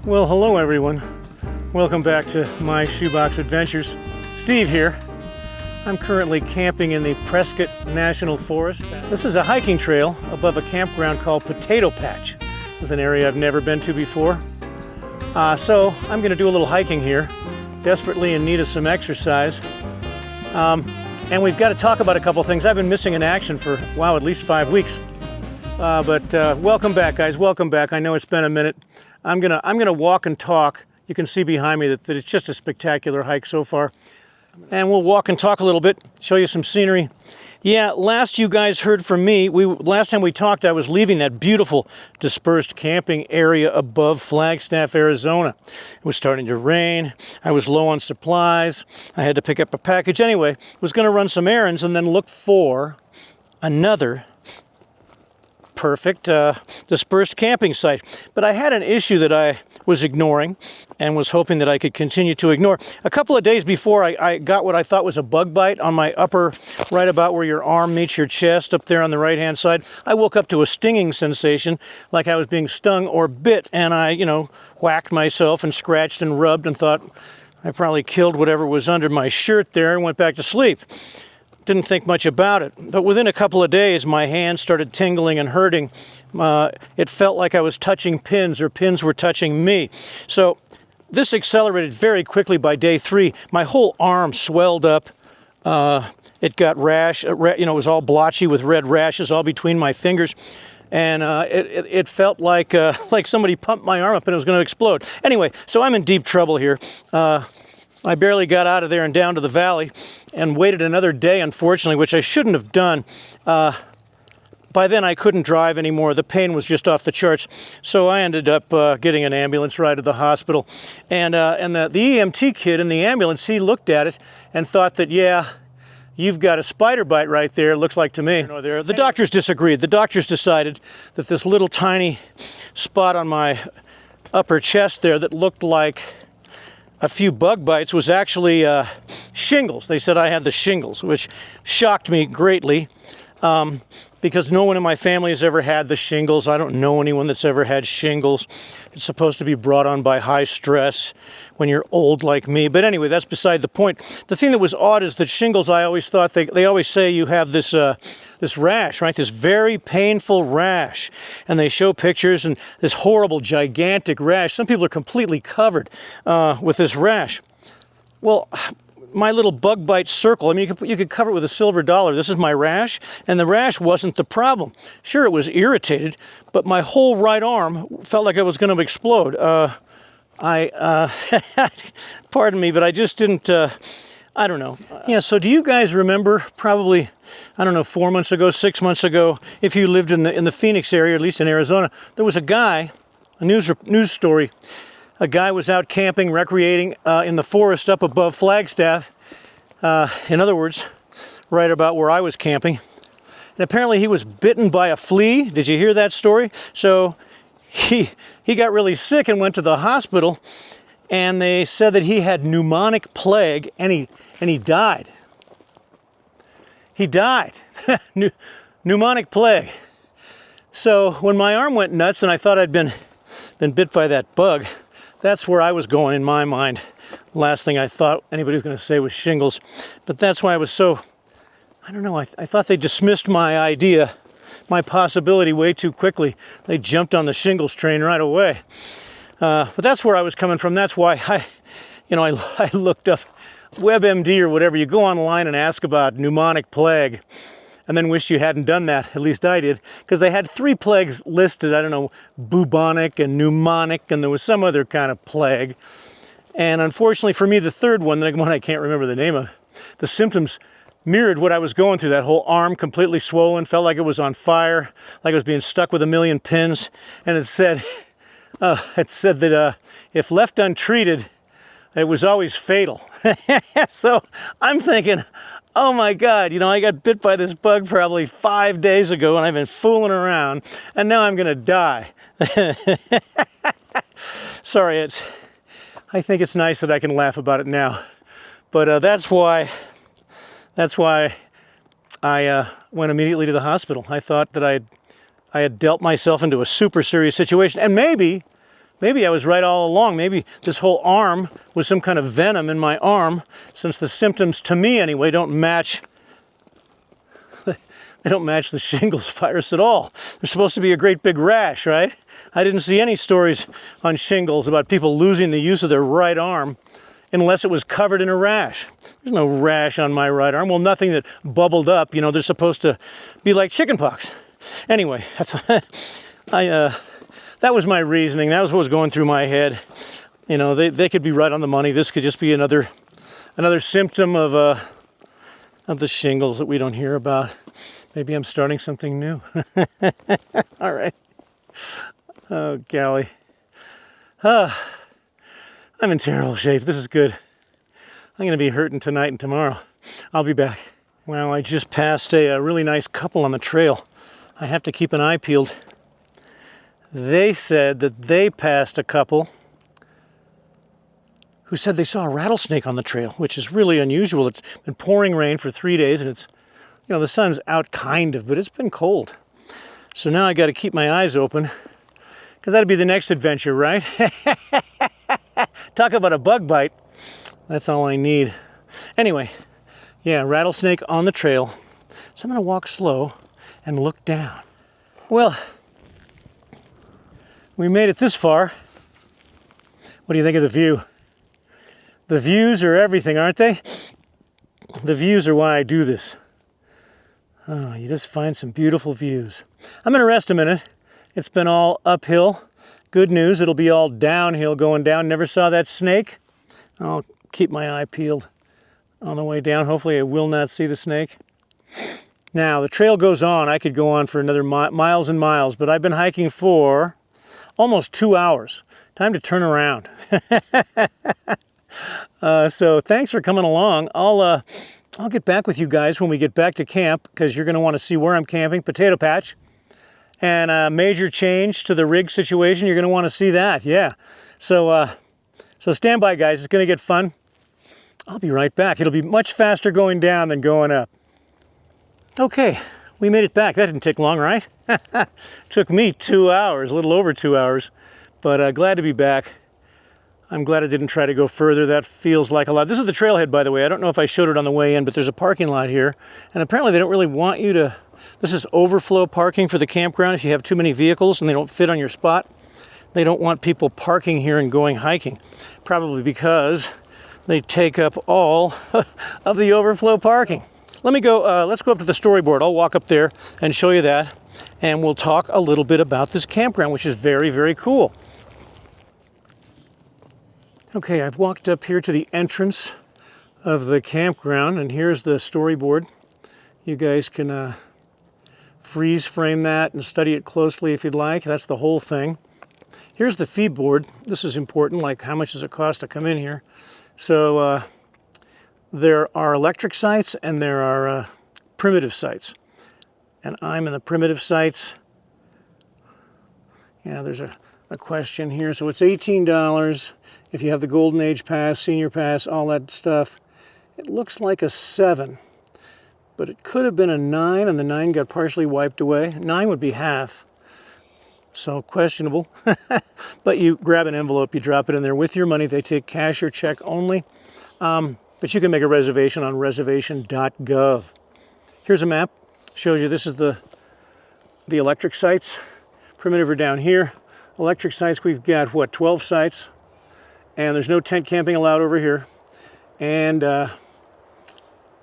Well, hello everyone. Welcome back to my shoebox adventures. Steve here. I'm currently camping in the Prescott National Forest. This is a hiking trail above a campground called Potato Patch. It's an area I've never been to before. So I'm going to do a little hiking here, desperately in need of some exercise. And we've got to talk about a couple things. I've been missing in action for, wow, at least 5 weeks. But welcome back, guys. Welcome back. I know it's been a minute. I'm gonna walk and talk. You can see behind me that it's just a spectacular hike so far. And we'll walk and talk a little bit, show you some scenery. Yeah, last you guys heard from me, last time we talked, I was leaving that beautiful dispersed camping area above Flagstaff, Arizona. It was starting to rain. I was low on supplies. I had to pick up a package. Anyway, was going to run some errands and then look for another perfect dispersed camping site. But I had an issue that I was ignoring and was hoping that I could continue to ignore. A couple of days before, I got what I thought was a bug bite on my upper, right about where your arm meets your chest, up there on the right-hand side. I woke up to a stinging sensation, like I was being stung or bit, and I, whacked myself and scratched and rubbed and thought I probably killed whatever was under my shirt there and went back to sleep. Didn't think much about it, but within a couple of days my hands started tingling and hurting. It felt like I was touching pins or pins were touching me. So this accelerated very quickly by day 3. My whole arm swelled up. It got rash, it was all blotchy with red rashes all between my fingers. And it felt like somebody pumped my arm up and it was going to explode. Anyway, so I'm in deep trouble here. I barely got out of there and down to the valley and waited another day, unfortunately, which I shouldn't have done. By then I couldn't drive anymore. The pain was just off the charts. So I ended up getting an ambulance ride to the hospital. And the EMT kid in the ambulance, he looked at it and thought that, yeah, you've got a spider bite right there, looks like to me. The doctors disagreed. The doctors decided that this little tiny spot on my upper chest there that looked like a few bug bites was actually shingles. They said I had the shingles, which shocked me greatly because no one in my family has ever had the shingles. I don't know anyone that's ever had shingles. It's supposed to be brought on by high stress when you're old like me. But anyway, that's beside the point. The thing that was odd is that shingles, I always thought, they always say you have this rash, right? This very painful rash. And they show pictures and this horrible, gigantic rash. Some people are completely covered with this rash. Well, my little bug bite circle, I mean, you could cover it with a silver dollar. This is my rash, and the rash wasn't the problem. Sure, it was irritated, but my whole right arm felt like it was going to explode. Pardon me, but I just didn't, I don't know. Yeah, so do you guys remember probably, 4 months ago, 6 months ago, if you lived in the Phoenix area, at least in Arizona, there was a guy, a news story. A guy was out camping, recreating in the forest up above Flagstaff. In other words, right about where I was camping. And apparently he was bitten by a flea. Did you hear that story? So he got really sick and went to the hospital. And they said that he had pneumonic plague and he died. He died. Pneumonic plague. So when my arm went nuts and I thought I'd been bit by that bug, that's where I was going in my mind. Last thing I thought anybody was going to say was shingles. But that's why I was so, I thought they dismissed my idea, my possibility way too quickly. They jumped on the shingles train right away. But that's where I was coming from. That's why I looked up WebMD or whatever. You go online and ask about pneumonic plague. And then wish you hadn't done that. At least I did. Because they had 3 plagues listed. Bubonic and pneumonic, and there was some other kind of plague. And unfortunately for me, the third one, the one I can't remember the name of, the symptoms mirrored what I was going through. That whole arm completely swollen, felt like it was on fire, like it was being stuck with a million pins. And it said that if left untreated, it was always fatal. So I'm thinking, oh my God, I got bit by this bug probably 5 days ago and I've been fooling around and now I'm going to die. Sorry, I think it's nice that I can laugh about it now. But that's why I went immediately to the hospital. I thought that I had dealt myself into a super serious situation. And maybe maybe I was right all along. Maybe this whole arm was some kind of venom in my arm, since the symptoms, to me anyway, don't match. They don't match the shingles virus at all. There's supposed to be a great big rash, right? I didn't see any stories on shingles about people losing the use of their right arm unless it was covered in a rash. There's no rash on my right arm. Well, nothing that bubbled up. You know, they're supposed to be like chickenpox. Anyway, that was my reasoning. That was what was going through my head. You know, they could be right on the money. This could just be another symptom of the shingles that we don't hear about. Maybe I'm starting something new. All right. Oh, golly. I'm in terrible shape. This is good. I'm going to be hurting tonight and tomorrow. I'll be back. Well, I just passed a really nice couple on the trail. I have to keep an eye peeled. They said that they passed a couple who said they saw a rattlesnake on the trail, which is really unusual. It's been pouring rain for 3 days, and it's, you know, the sun's out kind of, but it's been cold. So now I got to keep my eyes open, because that'll be the next adventure, right? Talk about a bug bite. That's all I need. Anyway, yeah, rattlesnake on the trail. So I'm going to walk slow and look down. Well, we made it this far. What do you think of the view? The views are everything, aren't they? The views are why I do this. Oh, you just find some beautiful views. I'm going to rest a minute. It's been all uphill. Good news, it'll be all downhill going down. Never saw that snake. I'll keep my eye peeled on the way down. Hopefully I will not see the snake. Now, the trail goes on. I could go on for another miles and miles, but I've been hiking for almost 2 hours. Time to turn around. So thanks for coming along. I'll get back with you guys when we get back to camp, because you're going to want to see where I'm camping. Potato patch. And a major change to the rig situation. You're going to want to see that. Yeah. So stand by, guys. It's going to get fun. I'll be right back. It'll be much faster going down than going up. Okay. We made it back. That didn't take long, right? Took me 2 hours, a little over 2 hours. But glad to be back. I'm glad I didn't try to go further. That feels like a lot. This is the trailhead, by the way. I don't know if I showed it on the way in, but there's a parking lot here. And apparently they don't really want you to... This is overflow parking for the campground. If you have too many vehicles and they don't fit on your spot, they don't want people parking here and going hiking. Probably because they take up all of the overflow parking. Let me go, let's go up to the storyboard. I'll walk up there and show you that. And we'll talk a little bit about this campground, which is very, very cool. Okay, I've walked up here to the entrance of the campground, and here's the storyboard. You guys can freeze frame that and study it closely if you'd like. That's the whole thing. Here's the feed board. This is important, like how much does it cost to come in here. So there are electric sites and there are primitive sites. And I'm in the primitive sites. Yeah, there's a question here. So it's $18 if you have the Golden Age Pass, Senior Pass, all that stuff. It looks like a 7, but it could have been a 9, and the 9 got partially wiped away. 9 would be half, so questionable. But you grab an envelope, you drop it in there with your money. They take cash or check only, but you can make a reservation on reservation.gov. Here's a map. Shows you this is the electric sites. Primitive are down here. Electric sites, we've got, what, 12 sites? And there's no tent camping allowed over here. And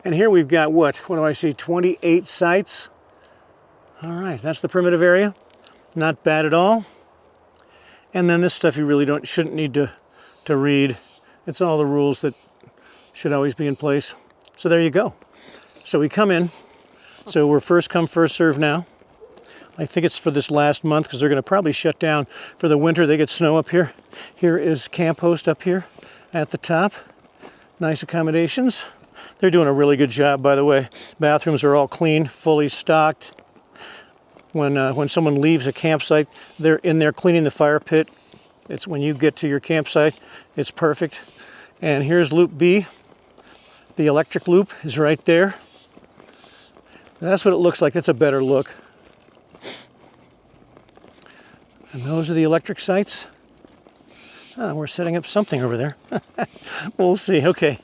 here we've got, what do I see, 28 sites? All right, that's the primitive area. Not bad at all. And then this stuff you really shouldn't need to read. It's all the rules that should always be in place. So there you go. So we come in. So we're first come, first serve now. I think it's for this last month because they're going to probably shut down for the winter. They get snow up here. Here is Camp Host up here at the top. Nice accommodations. They're doing a really good job, by the way. Bathrooms are all clean, fully stocked. When someone leaves a campsite, they're in there cleaning the fire pit. It's when you get to your campsite, it's perfect. And here's Loop B. The electric loop is right there. That's what it looks like. That's a better look. And those are the electric sites. Oh, we're setting up something over there. We'll see. Okay.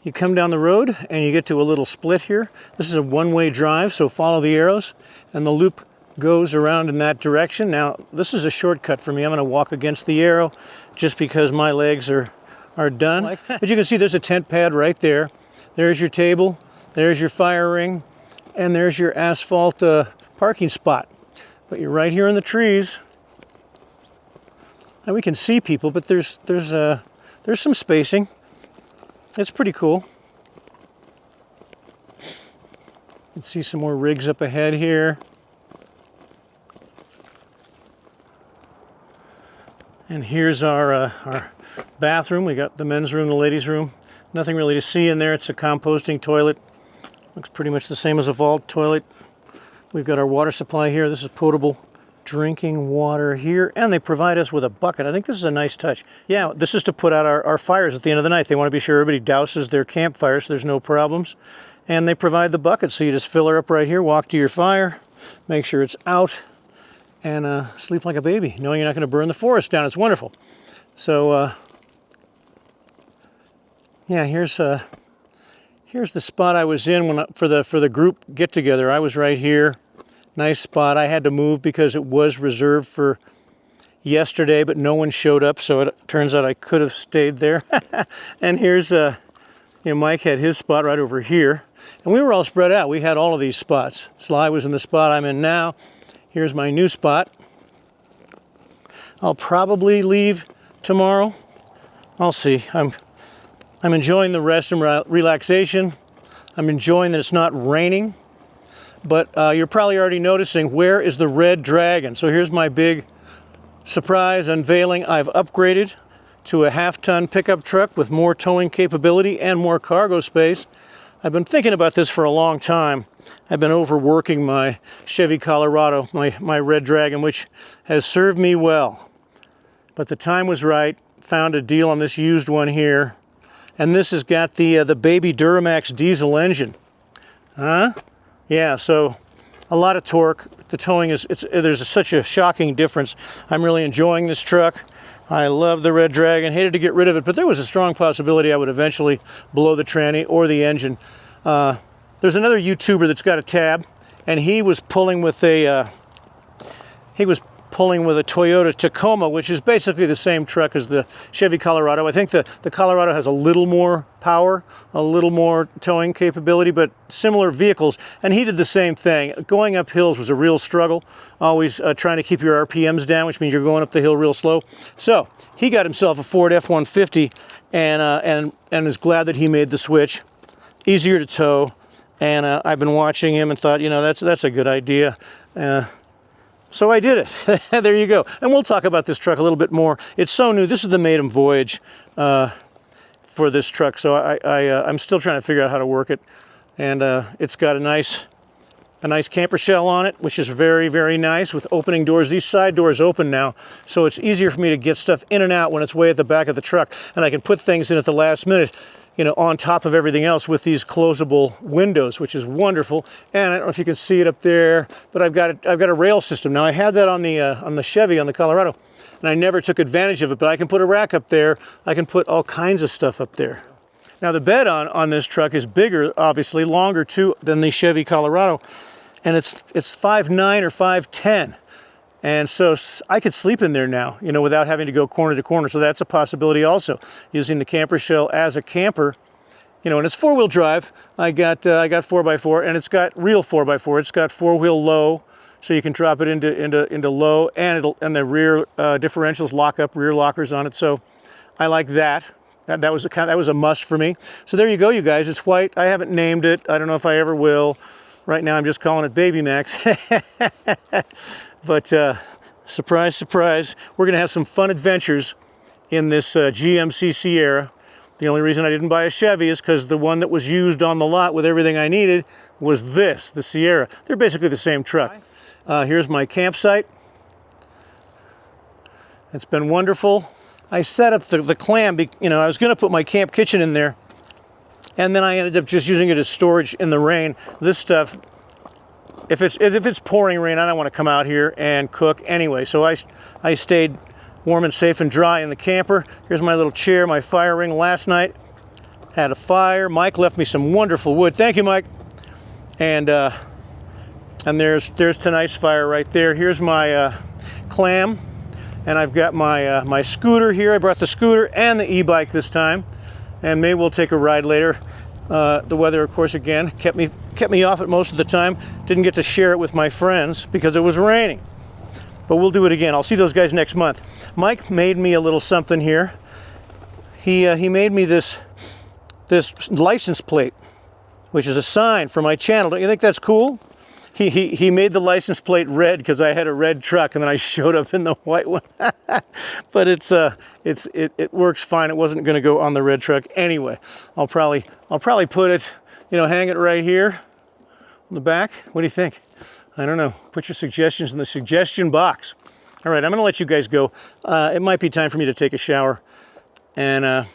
You come down the road and you get to a little split here. This is a one-way drive, so follow the arrows and the loop goes around in that direction. Now, this is a shortcut for me. I'm going to walk against the arrow just because my legs are done. But you can see there's a tent pad right there. There's your table, there's your fire ring, and there's your asphalt parking spot. But you're right here in the trees. And we can see people, but there's some spacing. It's pretty cool. You can see some more rigs up ahead here. And here's our bathroom. We got the men's room, the ladies' room. Nothing really to see in there. It's a composting toilet. Looks pretty much the same as a vault toilet. We've got our water supply here. This is potable drinking water here, and they provide us with a bucket. I think this is a nice touch. Yeah, this is to put out our fires at the end of the night. They want to be sure everybody douses their campfire so there's no problems. And they provide the bucket, so you just fill her up right here, walk to your fire, make sure it's out, and sleep like a baby, knowing you're not going to burn the forest down. It's wonderful. So, yeah, here's the spot I was in for the group get-together. I was right here. Nice spot. I had to move because it was reserved for yesterday, but no one showed up, so it turns out I could have stayed there. And here's, Mike had his spot right over here, and we were all spread out. We had all of these spots. Sly was in the spot I'm in now. Here's my new spot. I'll probably leave tomorrow. I'll see. I'm enjoying the rest and relaxation. I'm enjoying that it's not raining. But you're probably already noticing, where is the red dragon? So here's my big surprise unveiling. I've upgraded to a half-ton pickup truck with more towing capability and more cargo space. I've been thinking about this for a long time. I've been overworking my Chevy Colorado, my red dragon, which has served me well. But the time was right. Found a deal on this used one here. And this has got the baby Duramax diesel engine. Huh? Yeah, so a lot of torque. The towing there's such a shocking difference. I'm really enjoying this truck. I love the Red Dragon. Hated to get rid of it, but there was a strong possibility I would eventually blow the tranny or the engine. There's another YouTuber that's got a tab, and he was pulling with a Toyota Tacoma, which is basically the same truck as the Chevy Colorado. I think the Colorado has a little more power, a little more towing capability, but similar vehicles. And he did the same thing. Going up hills was a real struggle, always trying to keep your RPMs down, which means you're going up the hill real slow. So he got himself a Ford F-150 and is glad that he made the switch. Easier to tow. And I've been watching him and thought, that's a good idea. So I did it. There you go. And we'll talk about this truck a little bit more. It's so new. This is the maiden voyage for this truck. So I'm still trying to figure out how to work it. And it's got a nice camper shell on it, which is very, very nice with opening doors. These side doors open now, so it's easier for me to get stuff in and out when it's way at the back of the truck. And I can put things in at the last minute, on top of everything else with these closable windows, which is wonderful. And I don't know if you can see it up there, but I've got a rail system. Now I had that on the Chevy, on the Colorado, and I never took advantage of it, but I can put a rack up there. I can put all kinds of stuff up there. Now the bed on this truck is bigger, obviously, longer too than the Chevy Colorado, and it's 5'9" or 5'10". And so I could sleep in there now, without having to go corner to corner. So that's a possibility also, using the camper shell as a camper. And it's four-wheel drive. I got 4x4, and it's got real 4x4. It's got four-wheel low, so you can drop it into low, and the rear differentials lock up, rear lockers on it. So I like that. That was a must for me. So there you go, you guys. It's white. I haven't named it. I don't know if I ever will. Right now I'm just calling it Baby Max. But surprise, surprise, we're going to have some fun adventures in this GMC Sierra. The only reason I didn't buy a Chevy is because the one that was used on the lot with everything I needed was the Sierra. They're basically the same truck. Here's my campsite. It's been wonderful. I set up the clam, I was going to put my camp kitchen in there, and then I ended up just using it as storage in the rain. This stuff, if it's pouring rain, I don't want to come out here and cook anyway. So I stayed warm and safe and dry in the camper. Here's my little chair, my fire ring last night. Had a fire. Mike left me some wonderful wood. Thank you, Mike. And there's tonight's fire right there. Here's my clam, and I've got my my scooter here. I brought the scooter and the e-bike this time, and maybe we'll take a ride later. The weather, of course, again kept me off it most of the time. Didn't get to share it with my friends because it was raining. But we'll do it again. I'll see those guys next month. Mike made me a little something here. He made me this license plate, which is a sign for my channel. Don't you think that's cool? He made the license plate red because I had a red truck, and then I showed up in the white one. But it works fine. It wasn't going to go on the red truck anyway. I'll probably put it, hang it right here on the back. What do you think? I don't know. Put your suggestions in the suggestion box. All right, I'm going to let you guys go. It might be time for me to take a shower and I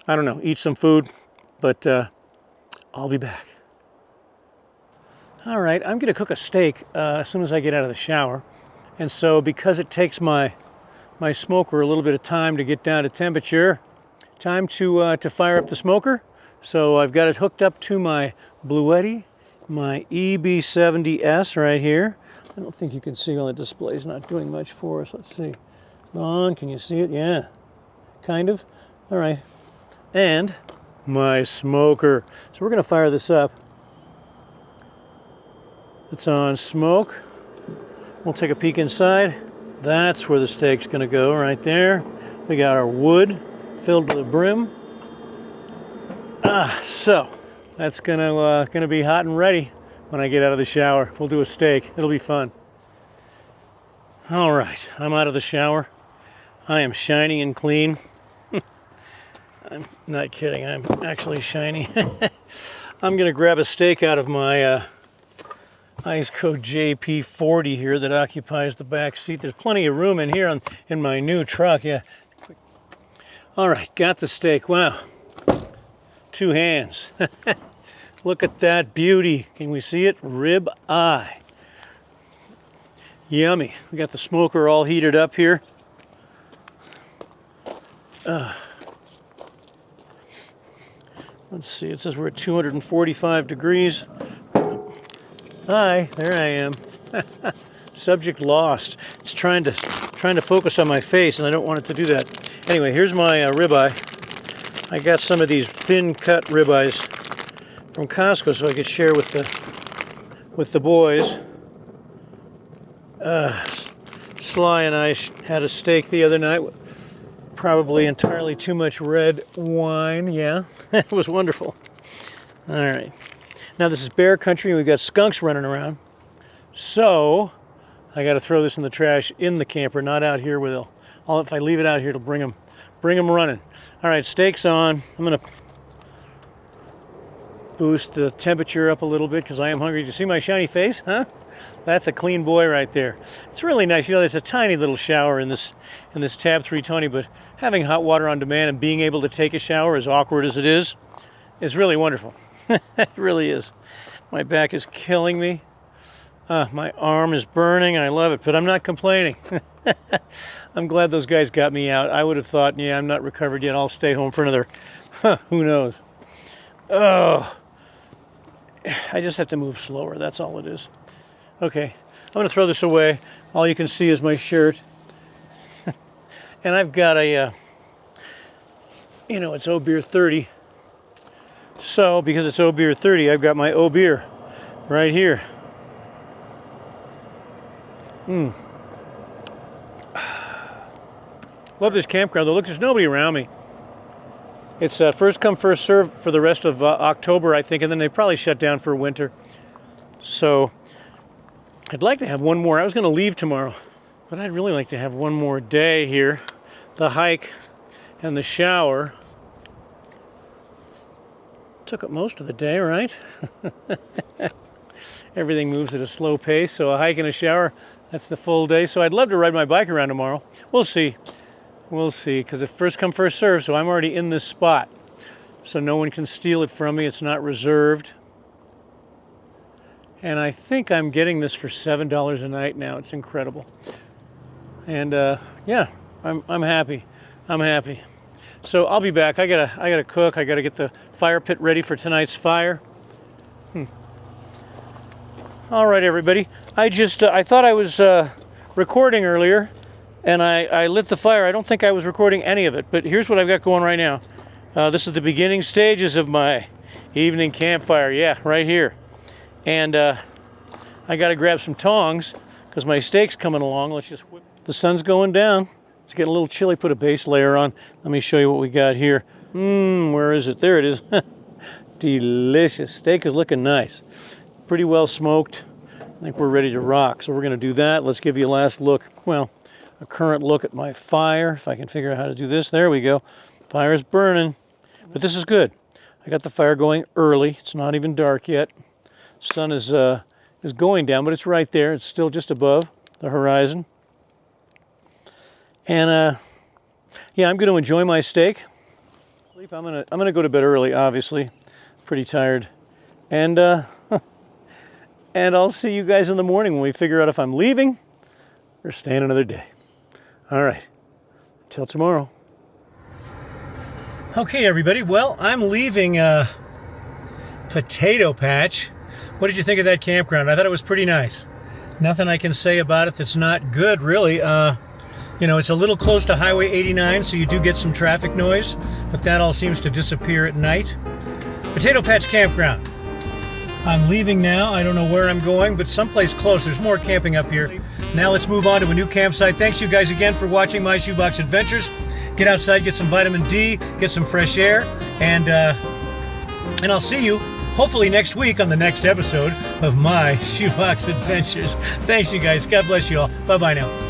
don't know, eat some food, but I'll be back. All right, I'm going to cook a steak as soon as I get out of the shower. And so because it takes my smoker a little bit of time to get down to temperature, time to fire up the smoker. So I've got it hooked up to my Bluetti, my EB70S right here. I don't think you can see on the display. It's not doing much for us. Let's see. On, can you see it? Yeah, kind of. All right. And my smoker. So we're going to fire this up. It's on smoke. We'll take a peek inside. That's where the steak's going to go, right there. We got our wood filled to the brim. So that's gonna be hot and ready when I get out of the shower. We'll do a steak. It'll be fun. All right, I'm out of the shower. I am shiny and clean. I'm not kidding. I'm actually shiny. I'm gonna grab a steak out of my Ice Code JP40 here that occupies the back seat. There's plenty of room in here in my new truck. Yeah. All right, got the steak. Wow. 2 hands. Look at that beauty. Can we see it? Rib eye. Yummy. We got the smoker all heated up here. Let's see. It says we're at 245 degrees. Hi, there I am. Subject lost. It's trying to focus on my face, and I don't want it to do that. Anyway, here's my ribeye. I got some of these thin cut ribeyes from Costco so I could share with the boys. Sly and I had a steak the other night. Probably entirely too much red wine. Yeah, it was wonderful. All right. Now this is bear country and we've got skunks running around. So I got to throw this in the trash in the camper, not out here where if I leave it out here, it'll bring them running. All right, steak's on. I'm going to boost the temperature up a little bit because I am hungry. Do you see my shiny face? Huh? That's a clean boy right there. It's really nice. There's a tiny little shower in this Tab 320, but having hot water on demand and being able to take a shower, as awkward as it is really wonderful. It really is. My back is killing me. My arm is burning. I love it, but I'm not complaining. I'm glad those guys got me out. I would have thought, yeah, I'm not recovered yet. I'll stay home for another, who knows. Oh, I just have to move slower. That's all it is. Okay, I'm going to throw this away. All you can see is my shirt. And I've got a, it's O Beer 30. So, because it's O Beer 30, I've got my O Beer right here. Love this campground though. Look, there's nobody around me. It's first come, first serve for the rest of October, I think, and then they probably shut down for winter. So I'd like to have one more. I was going to leave tomorrow, but I'd really like to have one more day here. The hike and the shower took up most of the day, right? Everything moves at a slow pace, so a hike and a shower, that's the full day. So I'd love to ride my bike around tomorrow. We'll see. We'll see, because it's first come, first serve, so I'm already in this spot. So no one can steal it from me. It's not reserved. And I think I'm getting this for $7 a night now. It's incredible. And yeah, I'm happy. I'm happy. So I'll be back. I gotta cook. I gotta get the fire pit ready for tonight's fire. All right, everybody. I thought I was recording earlier, and I lit the fire. I don't think I was recording any of it, but here's what I've got going right now. This is the beginning stages of my evening campfire. Yeah, right here. And I got to grab some tongs because my steak's coming along. Let's just whip. The sun's going down. It's getting a little chilly. Put a base layer on. Let me show you what we got here. Where is it? There it is. Delicious. Steak is looking nice. Pretty well smoked. I think we're ready to rock. So we're going to do that. Let's give you a last look. Well, a current look at my fire. If I can figure out how to do this. There we go. Fire is burning. But this is good. I got the fire going early. It's not even dark yet. Sun is going down, but it's right there. It's still just above the horizon. And yeah, I'm going to enjoy my steak. I'm gonna go to bed early. Obviously, pretty tired. And and I'll see you guys in the morning when we figure out if I'm leaving or staying another day. All right. Till tomorrow. Okay, everybody. Well, I'm leaving Potato Patch. What did you think of that campground? I thought it was pretty nice. Nothing I can say about it that's not good, really. You know, it's a little close to Highway 89, so you do get some traffic noise, but that all seems to disappear at night. Potato Patch Campground. I'm leaving now. I don't know where I'm going, but someplace close. There's more camping up here. Now let's move on to a new campsite. Thanks you guys again for watching My Shoebox Adventures. Get outside, get some vitamin D, get some fresh air, and I'll see you hopefully next week on the next episode of My Shoebox Adventures. Thanks you guys. God bless you all. Bye-bye now.